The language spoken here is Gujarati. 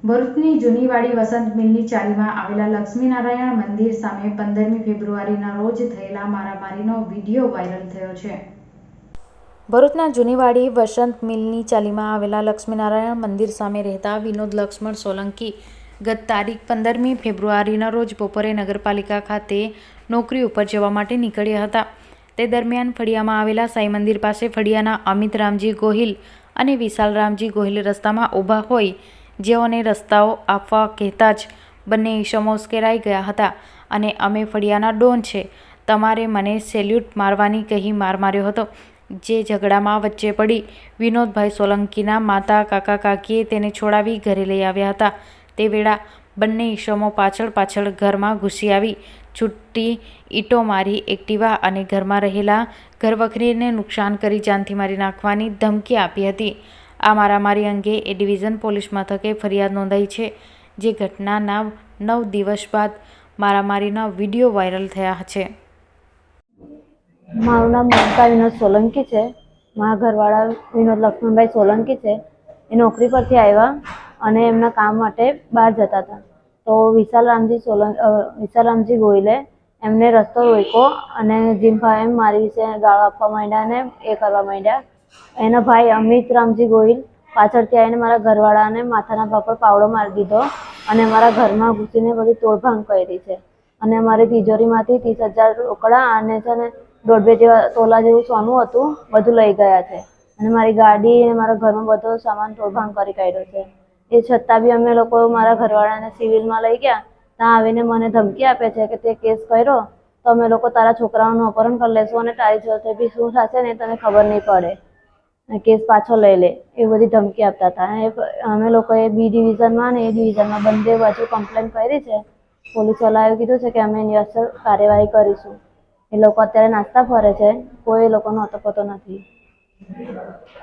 ભરૂચની જૂનીવાડી વસંત મિલની ચાલીમાં આવેલા લક્ષ્મીનારાયણ મંદિર સામે 15મી ફેબ્રુઆરીના રોજ થયેલા મારામારીનો વિડીયો વાયરલ થયો છે. ભરૂચના જૂનીવાડી વસંત મિલની ચાલીમાં આવેલા લક્ષ્મીનારાયણ મંદિર સામે રહેતા વિનોદ લક્ષ્મણ સોલંકી ગત તારીખ 15મી ફેબ્રુઆરીના રોજ બપોરે નગરપાલિકા ખાતે નોકરી ઉપર જવા માટે નીકળ્યા હતા. તે દરમિયાન ફળિયામાં આવેલા સાંઈ મંદિર પાસે ફળિયાના અમિત રામજી ગોહિલ અને વિશાલ રામજી ગોહિલ રસ્તામાં ઊભા હોય જેઓને રસ્તાઓ આપવા કહેતા જ બંને ઈસમો ઉશ્કેરાઈ ગયા હતા અને અમે ફળિયાના ડોન છે, તમારે મને સેલ્યુટ મારવાની કહી માર માર્યો હતો. જે ઝઘડામાં વચ્ચે પડી વિનોદભાઈ સોલંકીના માતા કાકા કાકીએ તેને છોડાવી ઘરે લઈ આવ્યા હતા. તે વેળા બંને ઈસમો પાછળ ઘરમાં ઘૂસી આવી છૂટી ઈંટો મારી એક્ટિવા અને ઘરમાં રહેલા ઘરવખરીને નુકસાન કરી જાનથી મારી નાખવાની ધમકી આપી હતી. આ મારામારી અંગે એ ડિવિઝન પોલીસ મથકે ફરિયાદ નોંધાઈ છે. જે ઘટનાના 9 દિવસ બાદ મારામારીના વિડીયો વાયરલ થયા છે. મારું નામ મમતા વિનોદ સોલંકી છે. મારા ઘરવાળા વિનોદ લક્ષ્મણભાઈ સોલંકી છે. એ નોકરી પરથી આવ્યા અને એમના કામ માટે બહાર જતા હતા. તો વિશાલ રામજી ગોહિલે એમને રસ્તો રોક્યો અને જીમફા એમ મારી છે ગાળો આપવા માંડ્યા અને એ કરવા માંડ્યા. એના ભાઈ અમિત રામજી ગોહિલ પાછળથી આવીને મારા ઘરવાળાને માથાના ભાગ પર પાવડો મારી દીધો અને મારા ઘરમાં ઘૂસીને બધી તોડભાંગ કરી છે અને અમારી તિજોરીમાંથી 30,000 રોકડા અને છે ને 1.5-2 તોલા જેવું સોનું હતું, બધું લઈ ગયા છે અને મારી ગાડી અને મારા ઘરમાં બધો સામાન તોડભાંગ કરી કાઢ્યો છે. એ છતાં બી અમે લોકો મારા ઘરવાળાને સિવિલમાં લઈ ગયા. ત્યાં આવીને મને ધમકી આપે છે કે તે કેસ કર્યો તો અમે લોકો તારા છોકરાઓનું અપહરણ કરી લેશું અને તારી જોડે બી શું થશે ને તને ખબર નહીં પડે, કેસ પાછો લઈ લે, એ બધી ધમકી આપતા હતા. અમે લોકોએ બી ડિવિઝનમાં અને એ ડિવિઝનમાં બંને બાજુ કમ્પ્લેન કરી છે. પોલીસવાળાએ કીધું છે કે અમે એની અસર કાર્યવાહી કરીશું. એ લોકો અત્યારે નાસ્તા ફરે છે, કોઈ એ લોકોનો અતપતો નથી.